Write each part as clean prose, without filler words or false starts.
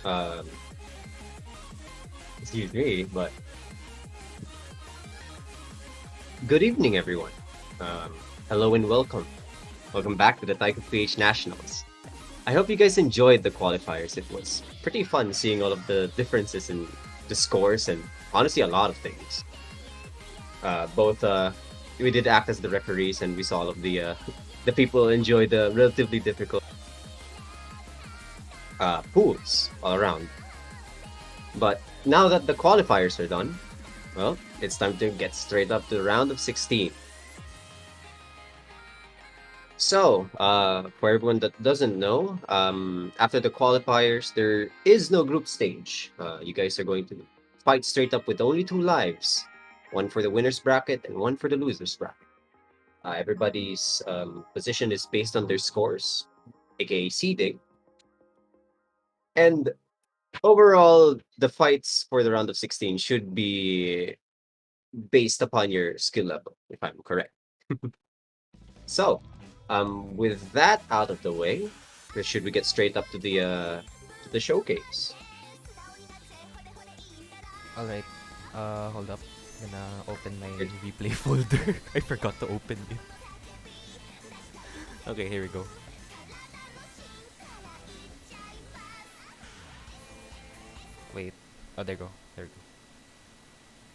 Um, Excuse me, but good evening, everyone. Um, Hello and welcome. Welcome back to the Taiko PH Nationals. I hope you guys enjoyed the qualifiers. It was pretty fun seeing all of the differences in the scores and honestly a lot of things. Both we did act as the referees and we saw all of the the people enjoy the relatively difficult pools all around. But now that the qualifiers are done, well, it's time to get straight up to the round of 16. So, for everyone that doesn't know, after the qualifiers, there is no group stage. You guys are going to fight straight up with only two lives, one for the winner's bracket and one for the loser's bracket. Everybody's position is based on their scores, aka seeding, and overall, the fights for the round of 16 should be based upon your skill level, if I'm correct. So, with that out of the way, should we get straight up to the showcase? Alright, hold up. Gonna open my Good. replay folder. I forgot to open it. Okay, here we go. Wait. Oh, there you go. There you go.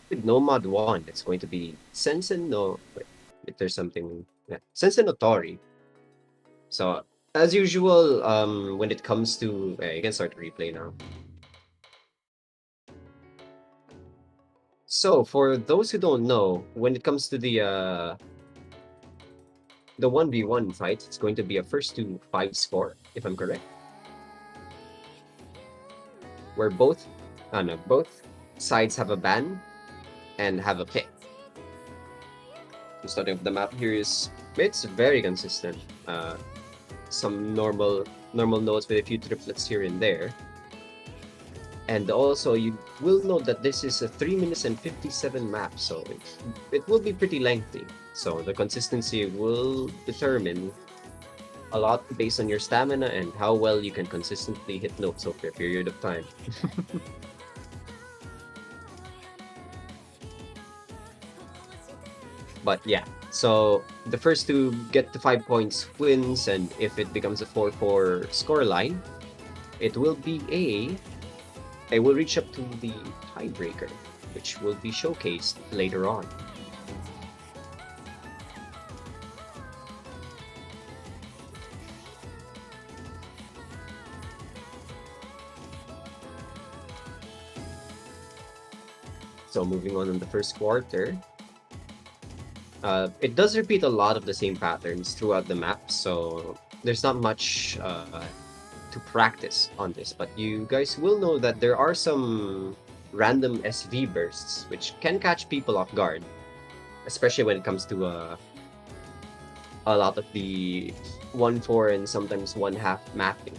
With Nomad 1, it's going to be Sensen no. Wait, if there's something. Yeah, Sensen no Tori. So, as usual, when it comes to. You can start replay now. So, for those who don't know, when it comes to the 1v1 fight, it's going to be a first to 5 score, if I'm correct. Where both sides have a ban and have a pick. So starting with the map here is it's very consistent. Some normal notes with a few triplets here and there. And also you will note that this is a 3 minutes and 57 map, so it will be pretty lengthy. So the consistency will determine a lot based on your stamina and how well you can consistently hit notes over a period of time. But yeah, so the first to get to 5 points wins, and if it becomes a 4-4 scoreline, it will be it will reach up to the tiebreaker, which will be showcased later on. So moving on in the first quarter, it does repeat a lot of the same patterns throughout the map, so there's not much to practice on this. But you guys will know that there are some random SV bursts which can catch people off guard, especially when it comes to a lot of the 1-4 and sometimes 1/2 mapping.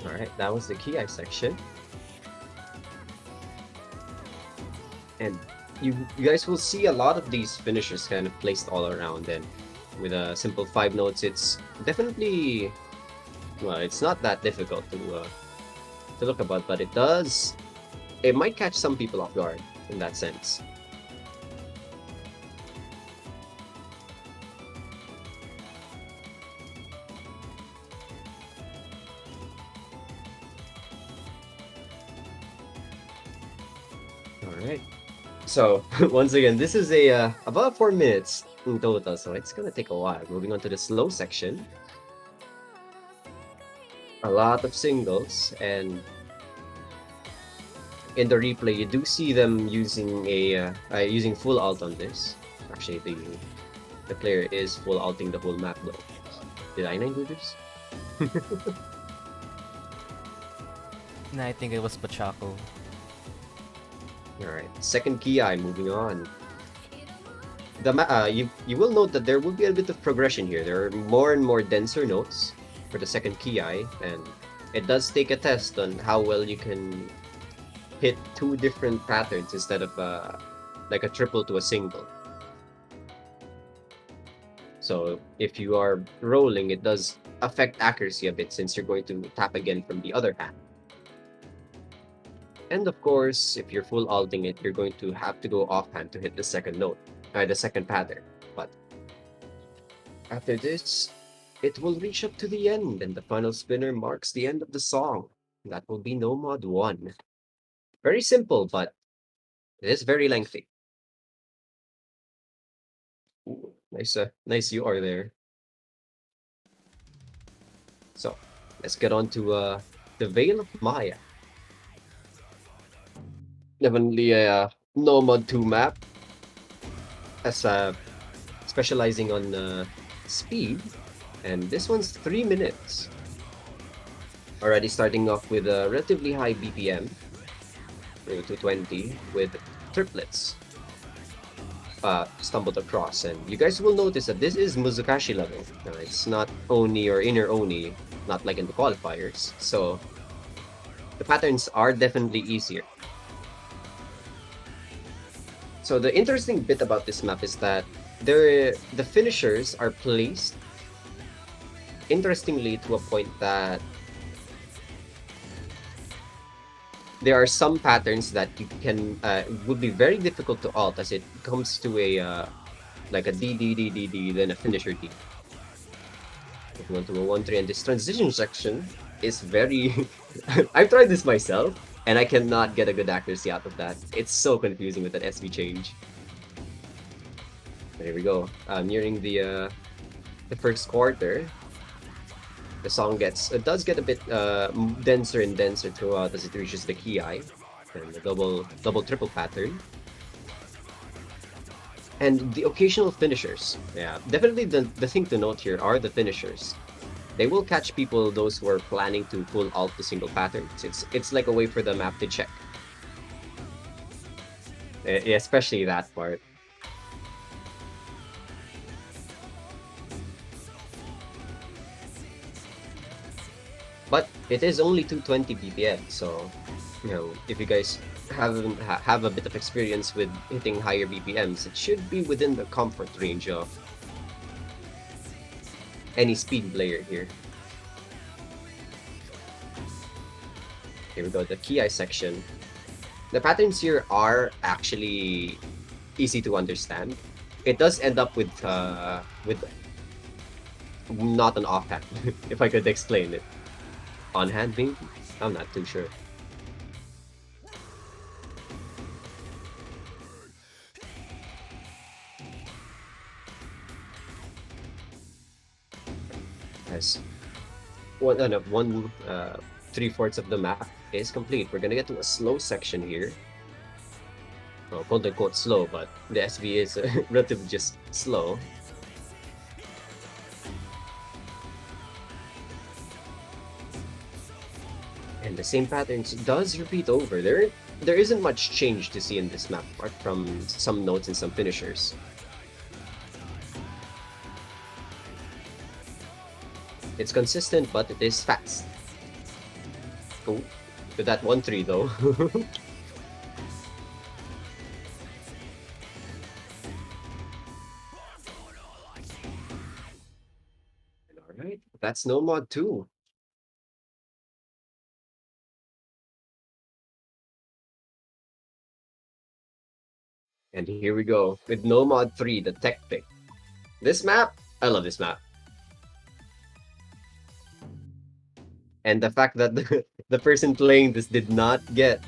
All right, that was the Ki section. And you guys will see a lot of these finishers kind of placed all around, and with a simple 5 notes, it's definitely it's not that difficult to look about, but it might catch some people off guard in that sense. All right. So once again, this is a about 4 minutes in total, so it's gonna take a while. Moving on to the slow section, a lot of singles, and in the replay, you do see them using using full alt on this. Actually, the player is full alting the whole map though. Did I not do this? Nah, I think it was Pachaco. Alright, second key eye, moving on. You will note that there will be a bit of progression here. There are more and more denser notes for the second key eye, and it does take a test on how well you can hit two different patterns instead of like a triple to a single. So if you are rolling, it does affect accuracy a bit since you're going to tap again from the other hand. And of course, if you're full alting it, you're going to have to go offhand to hit the second note, the second pattern. But after this, it will reach up to the end, and the final spinner marks the end of the song. That will be No Mod 1. Very simple, but it is very lengthy. Ooh, nice you are there. So, let's get on to the Veil of Maya. Definitely a No Mod 2 map, as specializing on speed, and this one's 3 minutes. Already starting off with a relatively high BPM, 220, with triplets stumbled across. And you guys will notice that this is Muzukashi level. It's not Oni or inner Oni, not like in the qualifiers. So the patterns are definitely easier. So the interesting bit about this map is that the finishers are placed interestingly to a point that there are some patterns that you can would be very difficult to alt as it comes to a like a D D D D D then a finisher D. If you want to a 1-3, and this transition section is very I've tried this myself and I cannot get a good accuracy out of that. It's so confusing with that SV change. There we go. Nearing the first quarter, the song does get a bit denser and denser throughout as it reaches the key eye and the double triple pattern. And the occasional finishers. Yeah, definitely the thing to note here are the finishers. They will catch people, those who are planning to pull alt the single patterns. It's like a way for the map to check. Especially that part. But it is only 220 BPM, so if you guys have a bit of experience with hitting higher BPMs, it should be within the comfort range of any speed player here. Here we go, the key eye section. The patterns here are actually easy to understand. It does end up with not an offhand, if I could explain it. On hand, maybe? I'm not too sure. As one 3/4 of the map is complete. We're gonna get to a slow section here. Well, quote unquote slow, but the SV is relatively just slow. And the same patterns does repeat over. There isn't much change to see in this map apart from some notes and some finishers. It's consistent, but it is fast. Oh, to that 1-3 though. Alright, that's no mod 2. And here we go with no mod 3, the tech pick. This map, I love this map. And the fact that the person playing this did not get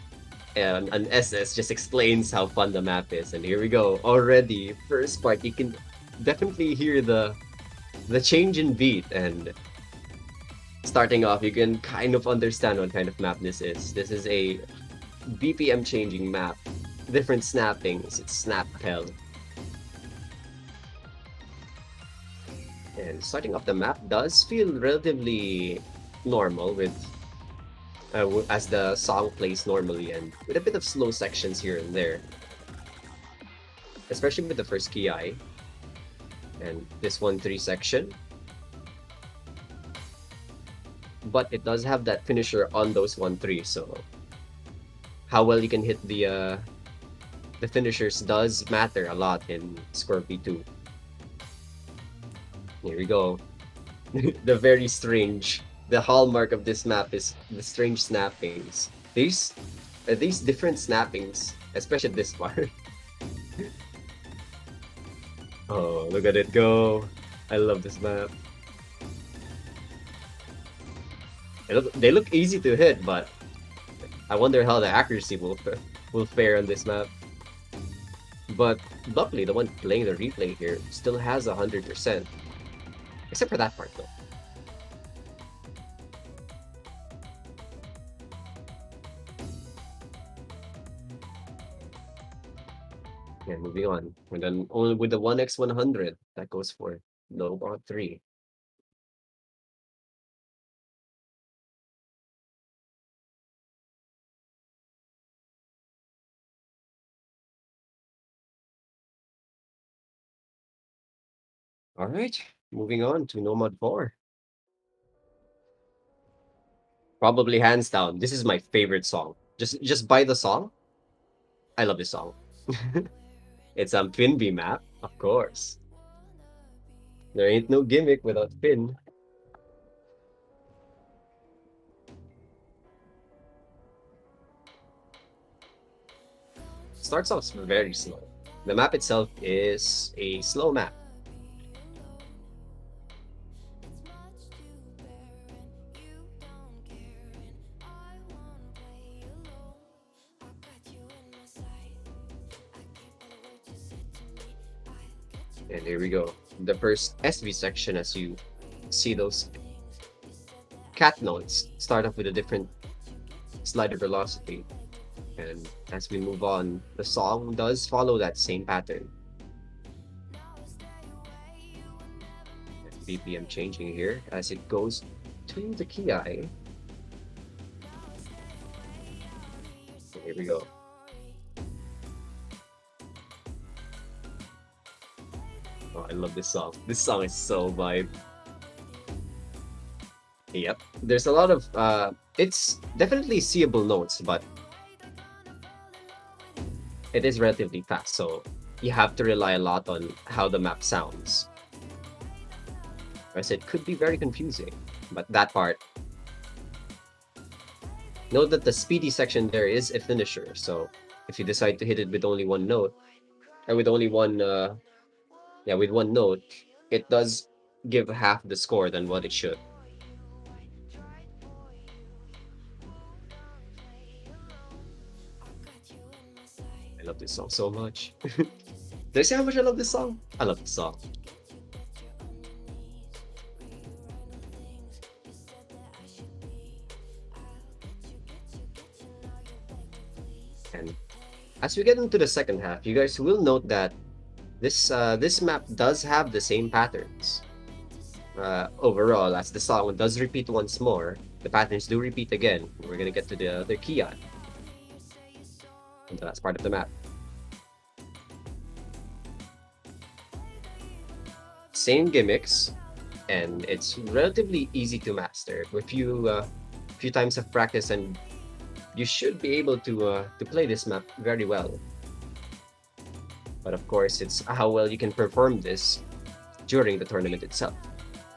an SS just explains how fun the map is. And here we go. Already, first part, you can definitely hear the change in beat. And starting off, you can kind of understand what kind of map this is. This is a BPM changing map. Different snappings. It's snap hell. And starting off the map does feel relatively normal with as the song plays normally, and with a bit of slow sections here and there, especially with the first ki and this 1-3 section. But it does have that finisher on those 1-3, so how well you can hit the finishers does matter a lot in Scorpio 2. Here we go. The very strange. The hallmark of this map is the strange snappings. These different snappings, especially this part. Oh, look at it go! I love this map. They look easy to hit, but I wonder how the accuracy will fare on this map. But luckily, the one playing the replay here still has 100%, except for that part though. Yeah, moving on. And then only with the 1x100, that goes for no bot 3. All right, moving on to Nomad 4. Probably hands down, this is my favorite song. Just by the song, I love this song. It's Finby map, of course. There ain't no gimmick without Finn. Starts off very slow. The map itself is a slow map. And here we go. The first SV section, as you see those cat notes, start off with a different slider velocity. And as we move on, the song does follow that same pattern. BPM changing here as it goes to the ki. Here we go. Oh, I love this song. This song is so vibe. Yep. There's a lot of it's definitely seeable notes, but it is relatively fast, so you have to rely a lot on how the map sounds. As it could be very confusing, but that part. Note that the speedy section there is a finisher, so if you decide to hit it with only one note, or with only one yeah, with one note, it does give half the score than what it should. I love this song so much. Did I say how much I love this song? I love this song. And as we get into the second half, you guys will note that this map does have the same patterns. Overall, as the song does repeat once more, the patterns do repeat again. We're gonna get to the other Kian, and that's part of the map. Same gimmicks, and it's relatively easy to master. With few times of practice, and you should be able to play this map very well. But of course, it's how well you can perform this during the tournament itself,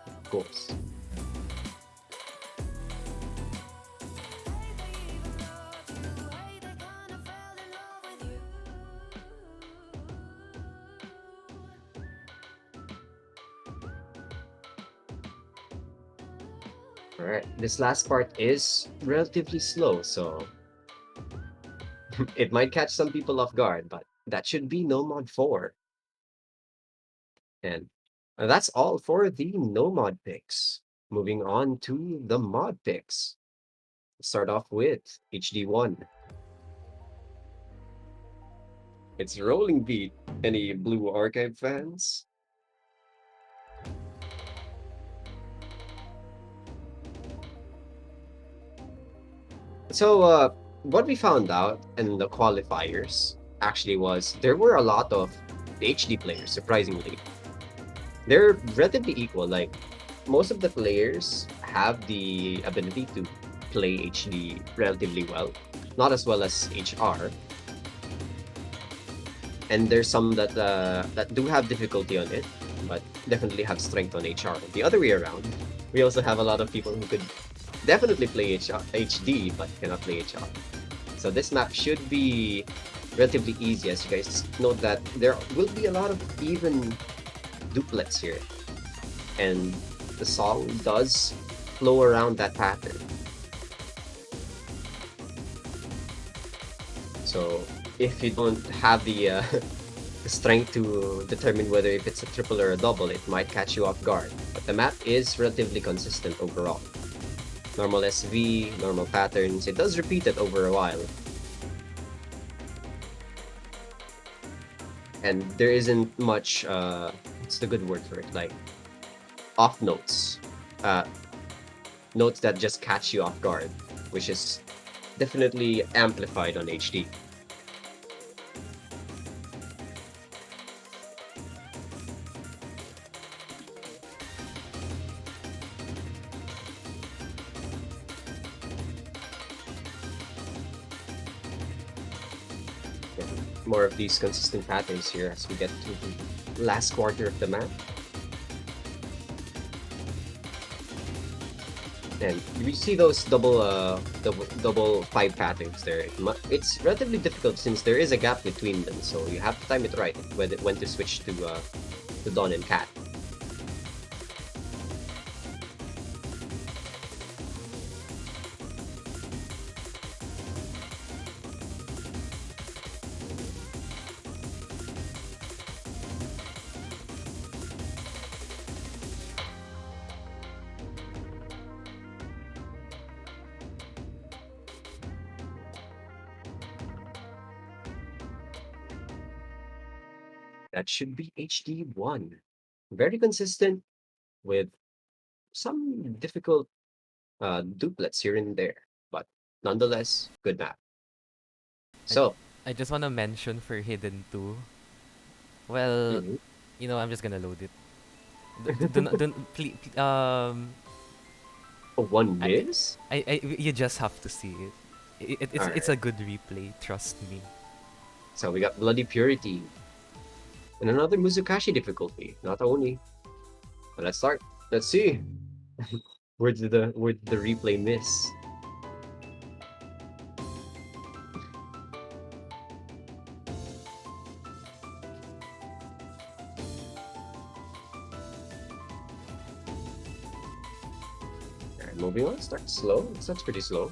of course. All right, this last part is relatively slow, so it might catch some people off guard, but that should be no mod 4. And that's all for the no mod picks. Moving on to the mod picks. Start off with HD1. It's rolling beat. Any Blue Archive fans? So, what we found out in the qualifiers actually was there were a lot of HD players, surprisingly. They're relatively equal. Like, most of the players have the ability to play HD relatively well, not as well as HR. And there's some that do have difficulty on it, but definitely have strength on HR. The other way around, we also have a lot of people who could definitely play HD but cannot play HR. So this map should be relatively easy, as you guys note that there will be a lot of even duplets here, and the song does flow around that pattern. So if you don't have the strength to determine whether if it's a triple or a double, it might catch you off guard. But the map is relatively consistent overall. Normal SV, normal patterns, it does repeat it over a while. And there isn't much, what's the good word for it? Like, off notes. Uh, Notes that just catch you off guard, which is definitely amplified on HD. More of these consistent patterns here as we get to the last quarter of the map. And we see those double five patterns there. It's relatively difficult since there is a gap between them, so you have to time it right when to switch to Dawn and Cat. That should be HD1. Very consistent with some difficult duplets here and there, but nonetheless, good map. I, So, I just wanna mention for Hidden 2. Well, mhm. I'm just gonna load it. Please, One I, miss? you just have to see it. It's Alright, a good replay, trust me. so we got Bloody Purity and another Muzukashi difficulty, not only. But let's start. Let's see. Where did the replay miss? Alright, moving on. Start slow. It starts pretty slow.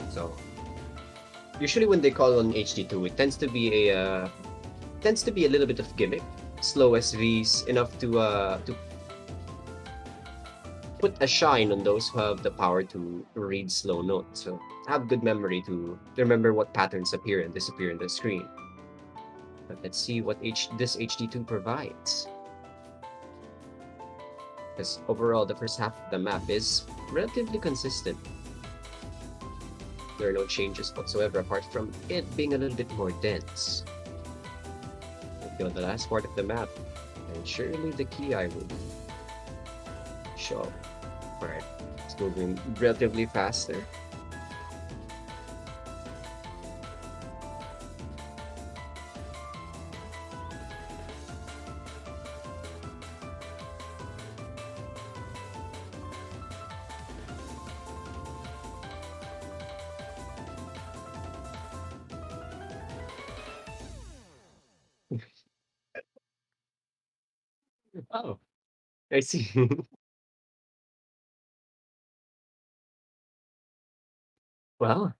So usually when they call on HD2, it tends to be a little bit of gimmick. Slow SVs enough to put a shine on those who have the power to read slow notes. So have good memory to remember what patterns appear and disappear in the screen. But let's see what this HD2 provides. Because overall, the first half of the map is relatively consistent. There are no changes whatsoever apart from it being a little bit more dense. Until the last part of the map, and surely the key I will show. Alright, it's moving relatively faster. Oh, I see. Well,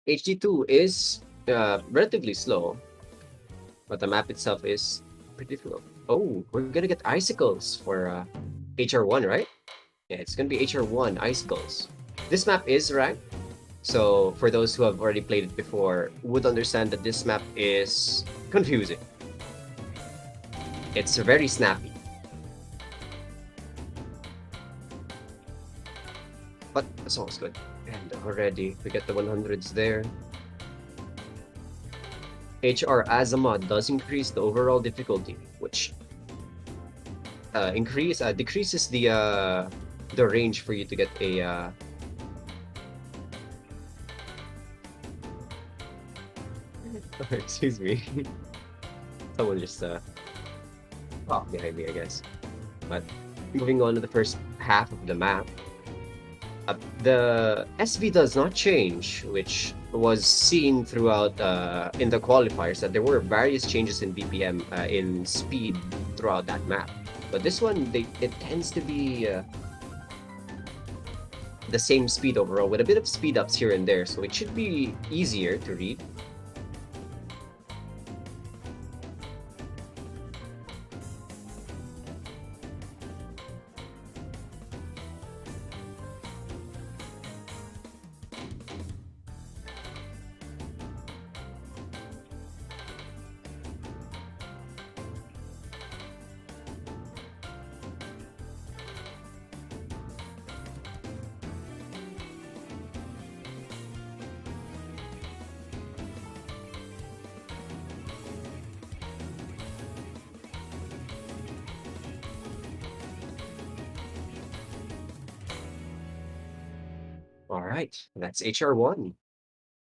HD2 is relatively slow, but the map itself is pretty slow. Oh, we're gonna get icicles for HR1, right? Yeah, it's gonna be HR1 icicles. This map is ranked, so for those who have already played it before, would understand that this map is confusing. It's very snappy, but the song's good. And already we get the 100s there. HR as a mod does increase the overall difficulty, which decreases the range for you to get a excuse me. Someone just popped behind me, I guess. But moving on to the first half of the map, the SV does not change, which was seen throughout in the qualifiers that there were various changes in BPM in speed throughout that map. But this one, it tends to be the same speed overall, with a bit of speed ups here and there, so it should be easier to read. All right, that's HR1.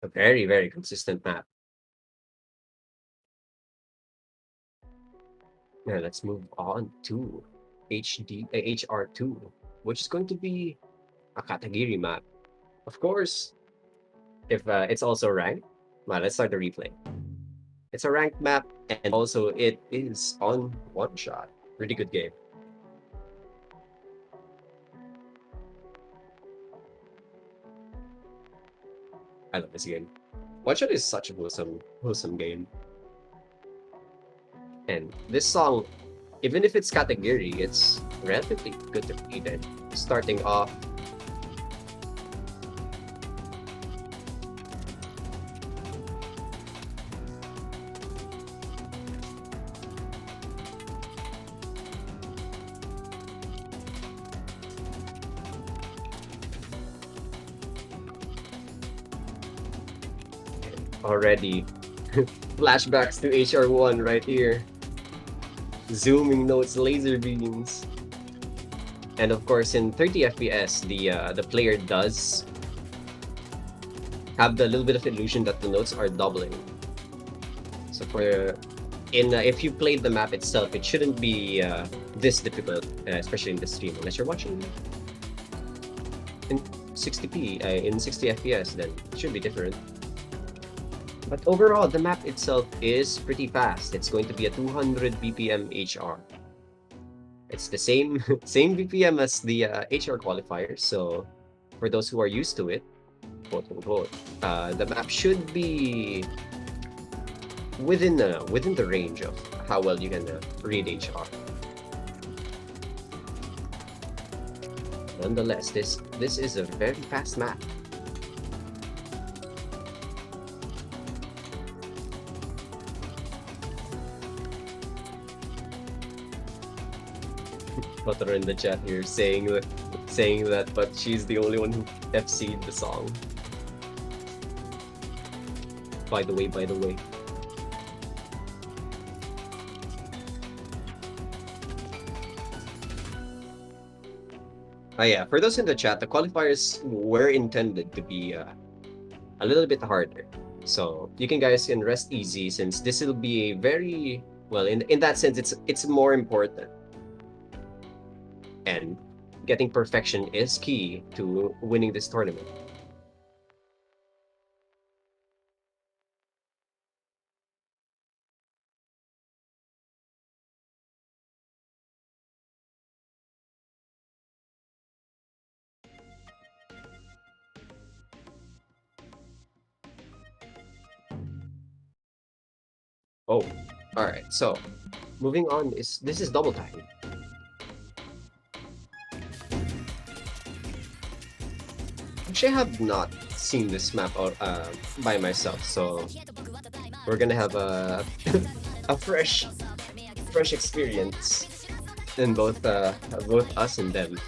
A very, very consistent map. Now let's move on to HR2, which is going to be a Katagiri map. Of course, if it's also ranked, well, let's start the replay. It's a ranked map, and also it is on one shot. Pretty good game. I love this game. One shot is such a wholesome game. And this song, even if it's Katagiri, it's relatively good to read. And starting off, already flashbacks to HR1 right here. Zooming notes, laser beams. And of course, in 30 FPS, the player does have the little bit of illusion that the notes are doubling. So if you played the map itself, it shouldn't be this difficult, especially in the stream, unless you're watching in 60p, in 60 FPS, then it should be different. But overall, the map itself is pretty fast. It's going to be a 200 BPM HR. It's the same same BPM as the HR qualifiers. So for those who are used to it, quote unquote, the map should be within the range of how well you can read HR. Nonetheless, this is a very fast map. Butter in the chat here saying that, but she's the only one who FC'd the song. By the way. Oh yeah, for those in the chat, the qualifiers were intended to be a little bit harder. So you guys can rest easy, since this will be a very, well, in that sense, it's more important. And getting perfection is key to winning this tournament. Oh, all right. So moving on is this is double time. Actually, I have not seen this map by myself, so we're gonna have a a fresh experience in both us and them.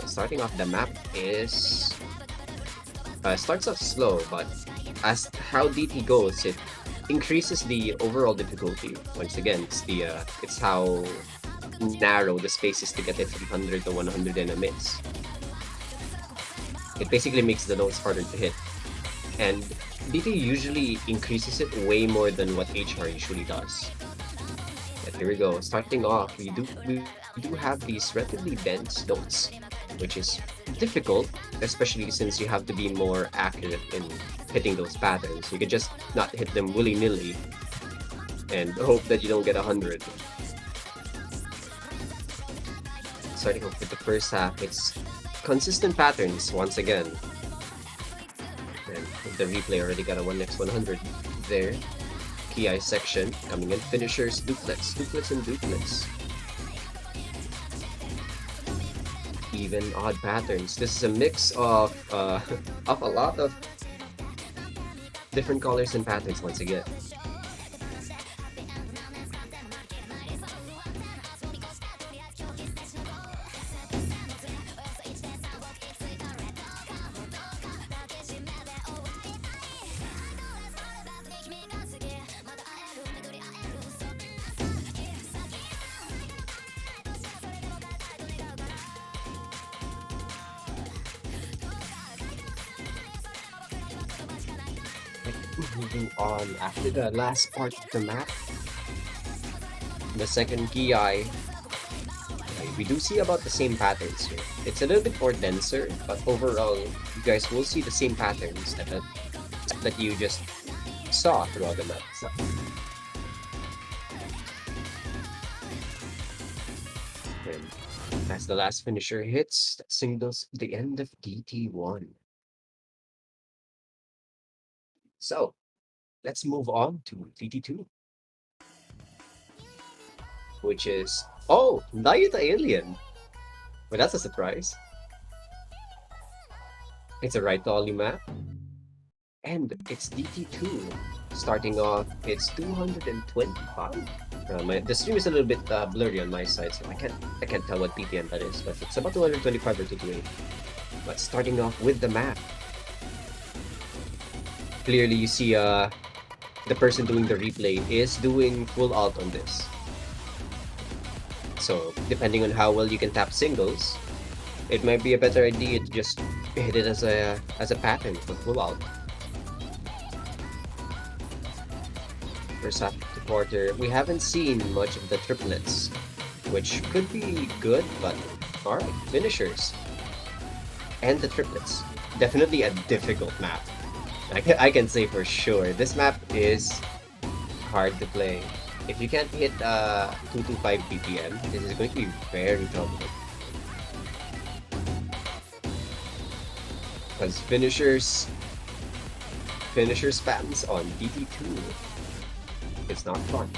Starting off, the map is starts off slow, but as how DT goes, it increases the overall difficulty. Once again, it's how narrow the space is to get it from 100 to 100 in a miss. It basically makes the notes harder to hit, and DT usually increases it way more than what HR usually does. But here we go. Starting off, we do have these relatively dense notes, which is difficult, especially since you have to be more accurate in hitting those patterns. You could just not hit them willy-nilly and hope that you don't get 100. Starting off with the first half, it's consistent patterns once again. And the replay already got a 1x100 there. Key eye section coming in. Finishers, duplets, and duplets. Even odd patterns. This is a mix of of a lot of different colors and patterns once again. Moving on after the last part of the map, the second key eye, we do see about the same patterns here. It's a little bit more denser, but overall, you guys will see the same patterns that you just saw throughout the map. So, and as the last finisher hits, that signals the end of DT1. So, let's move on to DT2, which is, oh, Night Alien. Well, that's a surprise. It's a right dolly map, and it's DT2. Starting off, it's 225. The stream is a little bit blurry on my side, so I can't tell what PTN that is, but it's about 225 or 228. But starting off with the map, clearly you see the person doing the replay is doing full alt on this. So depending on how well you can tap singles, it might be a better idea to just hit it as a pattern for full alt. First half of the quarter, we haven't seen much of the triplets, which could be good, but alright, finishers. And the triplets. Definitely a difficult map. I can say for sure, this map is hard to play. If you can't hit 225 BPM, this is going to be very troubling. Because finisher spams on DT2. It's not fun.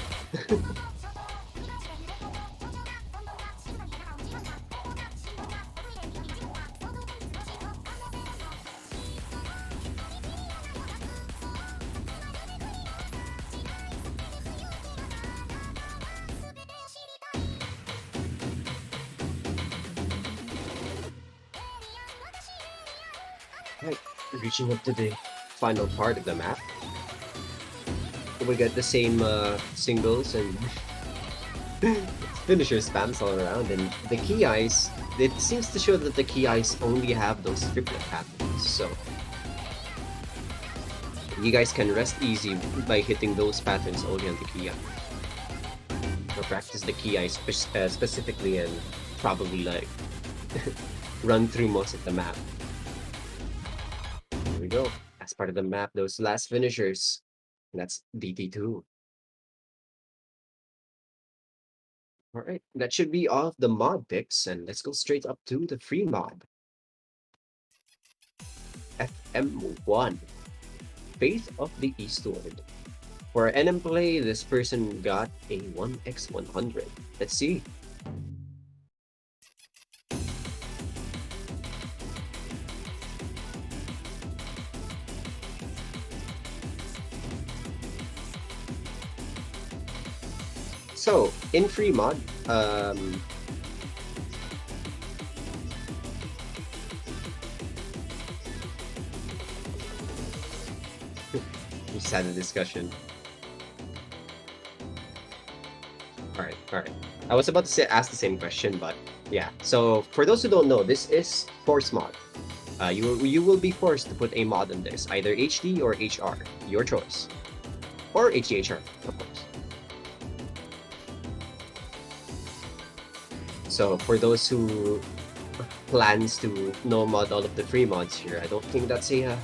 Right, reaching up to the final part of the map. We get the same singles and finisher spams all around, and the key eyes, it seems to show that the key eyes only have those triplet patterns, so you guys can rest easy by hitting those patterns only on the key eye. Or practice the key eye specifically and probably like run through most of the map. Here we go. As part of the map, those last finishers. That's DT2. Alright, that should be all of the mod picks, and let's go straight up to the free mod. FM1, Faith of the Eastward. For NM play, this person got a 1x100. Let's see. So, in free mod, we just had a discussion. All right. I was about to ask the same question, but yeah. So for those who don't know, this is force mod. You will be forced to put a mod on this, either HD or HR, your choice, or HDHR, of course. So for those who plans to no mod all of the free mods here, I don't think that's a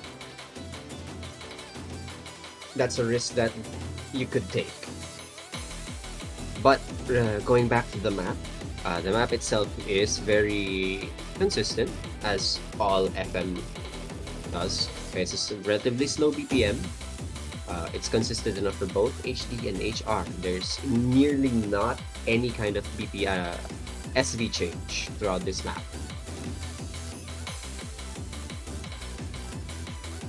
risk that you could take. But going back to the map itself is very consistent, as all FM does. It's a relatively slow BPM. It's consistent enough for both HD and HR. There's nearly not any kind of SV change throughout this map.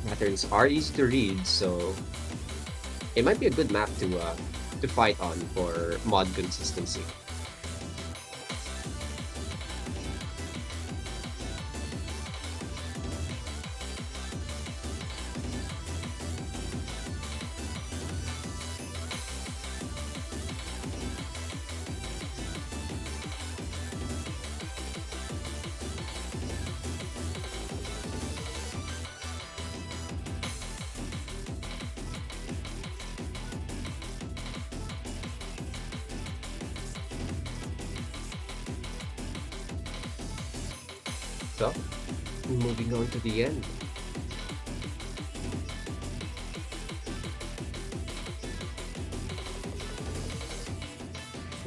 Patterns are easy to read, so it might be a good map to fight on for mod consistency. So, moving on to the end.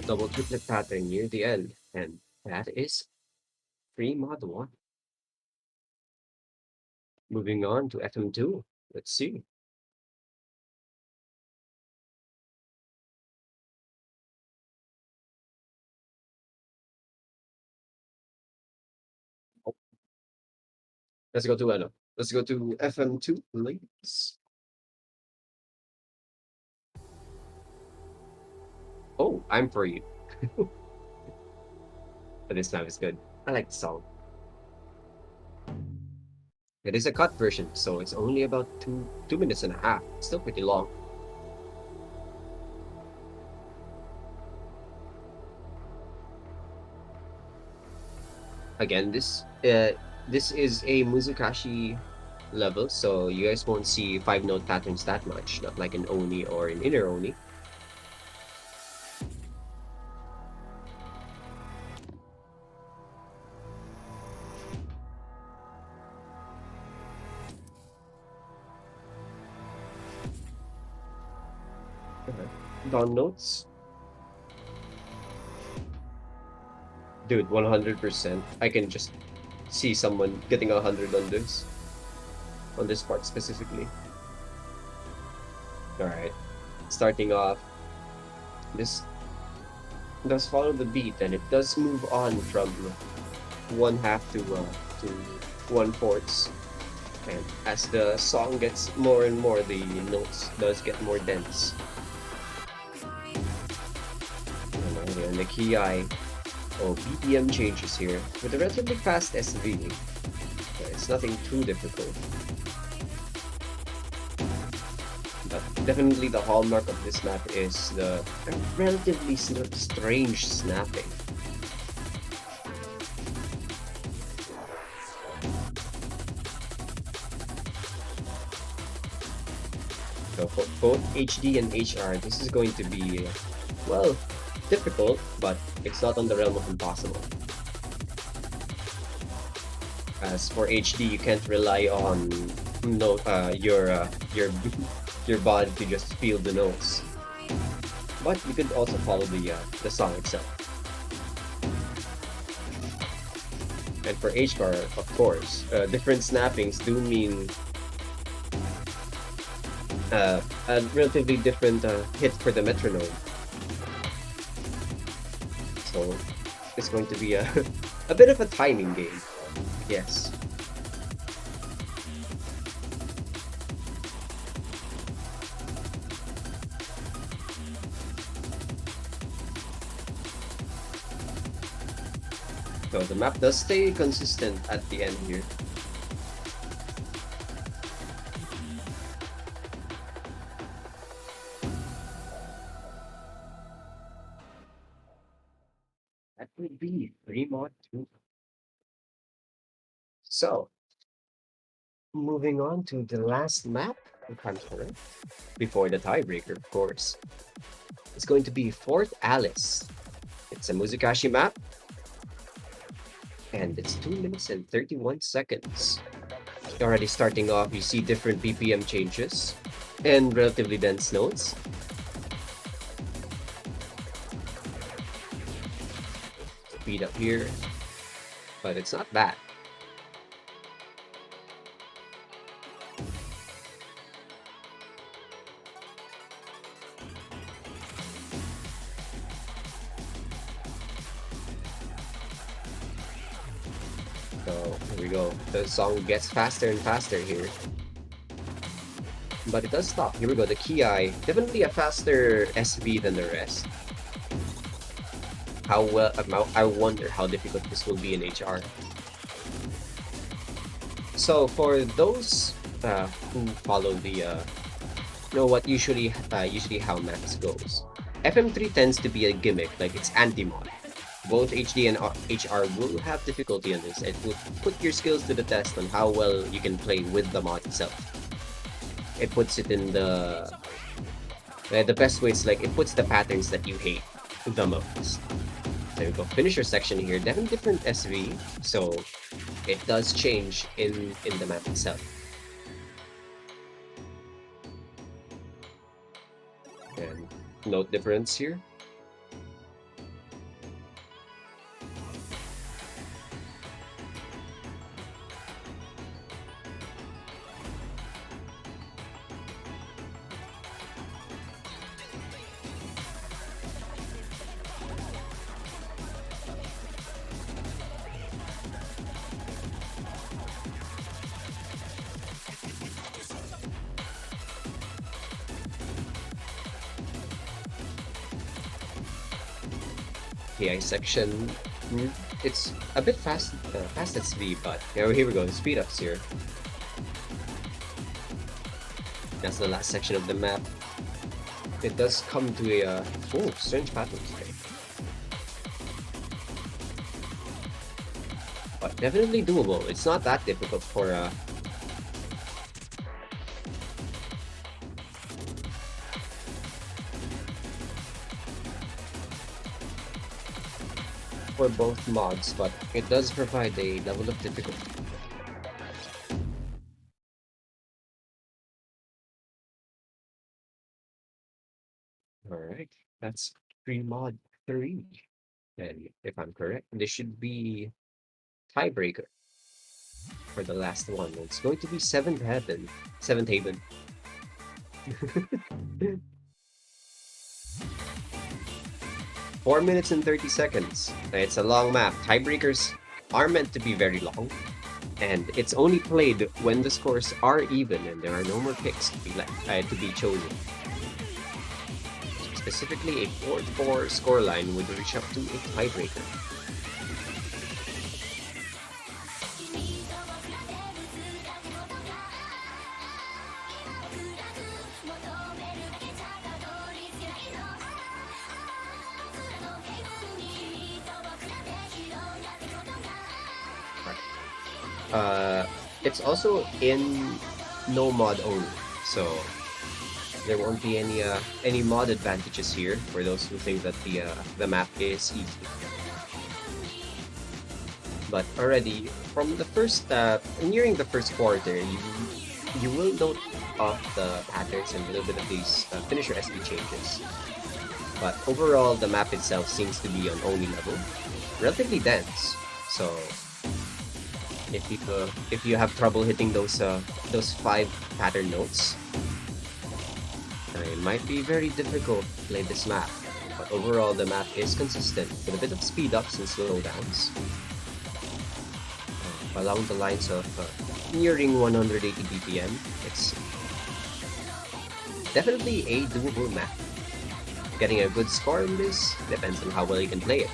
Double triplet pattern near the end, and that is free mod 1. Moving on to FM2. Let's see. Oh, let's go to Let's go to FM2 links. Oh, I'm for you. But this time is good. I like the song. It is a cut version, so it's only about 2 minutes and a half. Still pretty long. Again, this is a Muzukashi level, so you guys won't see 5-note patterns that much, not like an Oni or an inner Oni. Down notes. Dude, 100%. I can just see someone getting 100 on this part specifically. Alright. Starting off, this does follow the beat, and it does move on from 1/2 to 1/4. And as the song gets more and more, the notes does get more dense. And the key eye, BPM changes here with a relatively fast SV. It's nothing too difficult. But definitely the hallmark of this map is the relatively strange snapping. So for both HD and HR, this is going to be, well, difficult, but it's not on the realm of impossible. As for HD, you can't rely on your body to just feel the notes, but you could also follow the song itself. And for HR, of course, different snappings do mean a relatively different hit for the metronome. So it's going to be a a bit of a timing game. Yes. So the map does stay consistent at the end here. That would be 3 mod 2. So moving on to the last map, if I'm correct, before the tiebreaker, of course. It's going to be Fort Alice. It's a Muzakashi map, and it's 2 minutes and 31 seconds. Already starting off, you see different BPM changes and relatively dense notes. Speed up here, but it's not bad. So here we go. The song gets faster and faster here. But it does stop. Here we go. The Ki, definitely a faster SB than the rest. How well, I wonder how difficult this will be in HR. So for those who follow the, know what usually how max goes. FM3 tends to be a gimmick, like it's anti-mod. Both HD and HR will have difficulty on this. It will put your skills to the test on how well you can play with the mod itself. It puts it in the best way is like it puts the patterns that you hate the most. There we go. Finisher section here, definitely different SV, so it does change in the map itself. And note difference here. PI section, it's a bit fast at speed, but here we go, the speed ups here. That's the last section of the map. It does come to a strange patterns there. But definitely doable. It's not that difficult for both mods, but it does provide a level of difficulty. Alright, that's pre-mod 3. And if I'm correct, this should be tiebreaker for the last one. It's going to be Seventh Haven. 4 minutes and 30 seconds. It's a long map. Tiebreakers are meant to be very long, and it's only played when the scores are even and there are no more picks to be chosen. Specifically, a 4-4 scoreline would reach up to a tiebreaker. It's also in no mod only, so there won't be any mod advantages here for those who think that the map is easy. But already from the first nearing the first quarter, you will note of the patterns and a little bit of these finisher SB changes. But overall, the map itself seems to be on Oni level, relatively dense. So if you have trouble hitting those 5 pattern notes, It might be very difficult to play this map, but overall the map is consistent with a bit of speed ups and slowdowns, along the lines of nearing 180 BPM. It's definitely a doable map. Getting a good score in this depends on how well you can play it.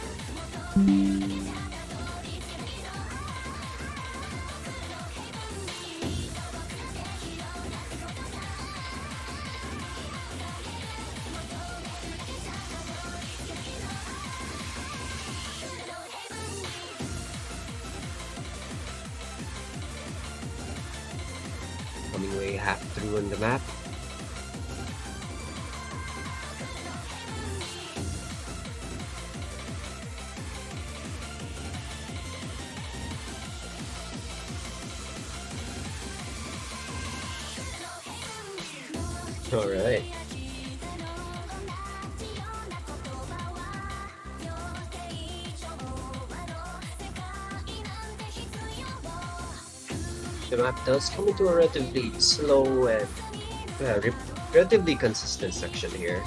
Coming way half through on the map. All right. The map does come into a relatively slow and relatively consistent section here.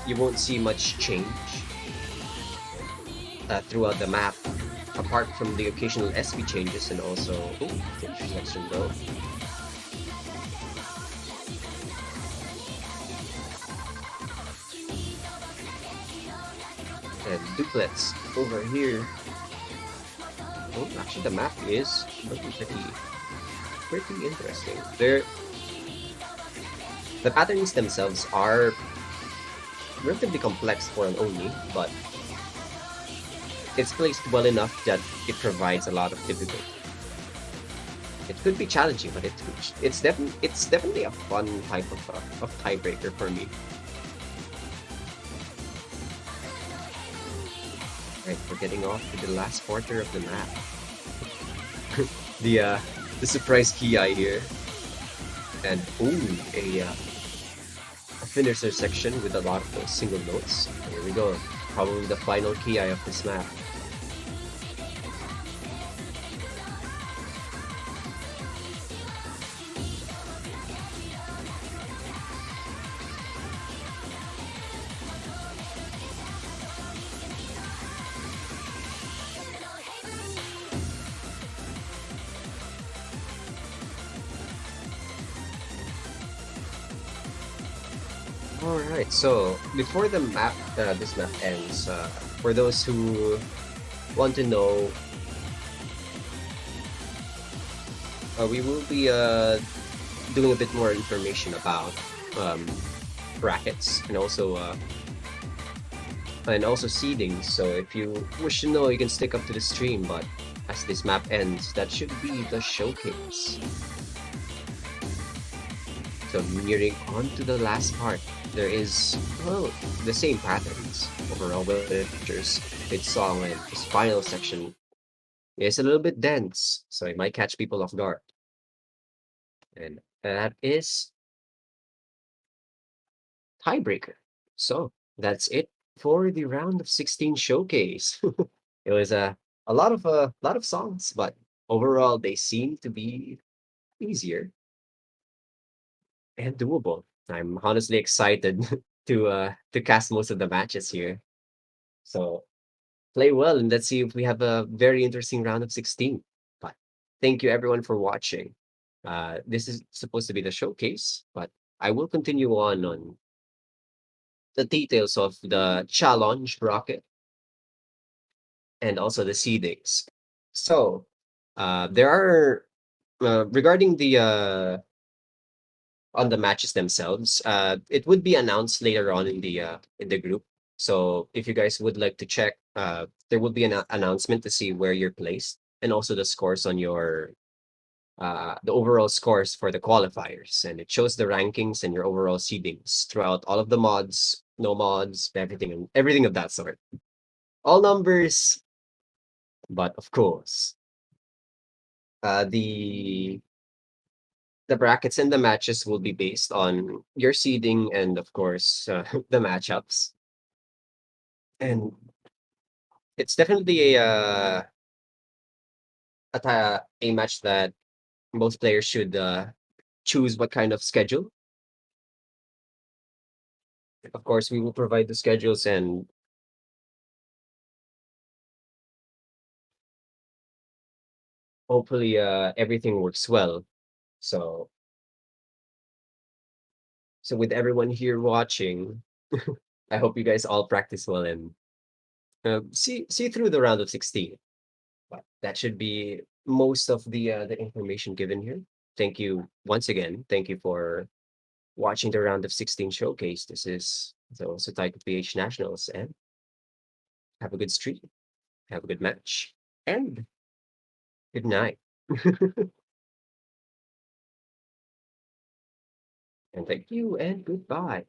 You won't see much change throughout the map, apart from the occasional SB changes and also intersection though. And duplets over here. Oh, actually, the map is looking pretty interesting. The patterns themselves are relatively complex for an Oni, but it's placed well enough that it provides a lot of difficulty. It could be challenging, but it's definitely a fun type of tiebreaker for me. Right, we're getting off to the last quarter of the map. The surprise key eye here, and ooh, a finisher section with a lot of those single notes. Here we go. Probably the final key eye of this map. All right. So before this map ends, for those who want to know, we will be doing a bit more information about um, brackets and also seedings. So if you wish to know, you can stick up to the stream. But as this map ends, that should be the showcase. So nearing on to the last part, there is, well, the same patterns overall with the pictures. Its song and its final section is a little bit dense, so it might catch people off guard. And that is tiebreaker. So that's it for the round of 16 showcase. It was a lot of songs, but overall they seem to be easier and doable. I'm honestly excited to cast most of the matches here. So play well and let's see if we have a very interesting round of 16. But thank you everyone for watching. This is supposed to be the showcase, but I will continue on the details of the challenge bracket and also the seedings. So there are regarding the on the matches themselves, it would be announced later on in the group. So if you guys would like to check, there will be an announcement to see where you're placed and also the scores on your the overall scores for the qualifiers, and it shows the rankings and your overall seedings throughout all of the mods, no mods, everything of that sort. All numbers, but of course, the brackets and the matches will be based on your seeding and of course the matchups. And it's definitely a match that most players should choose what kind of schedule Of course, we will provide the schedules and hopefully everything works well. So so with everyone here watching, I hope you guys all practice well and see through the round of 16. But that should be most of the information given here. Thank you once again. Thank you for watching the round of 16 showcase. This is the Sataika PH Nationals, and have a good stream. Have a good match. And good night. And thank you and goodbye.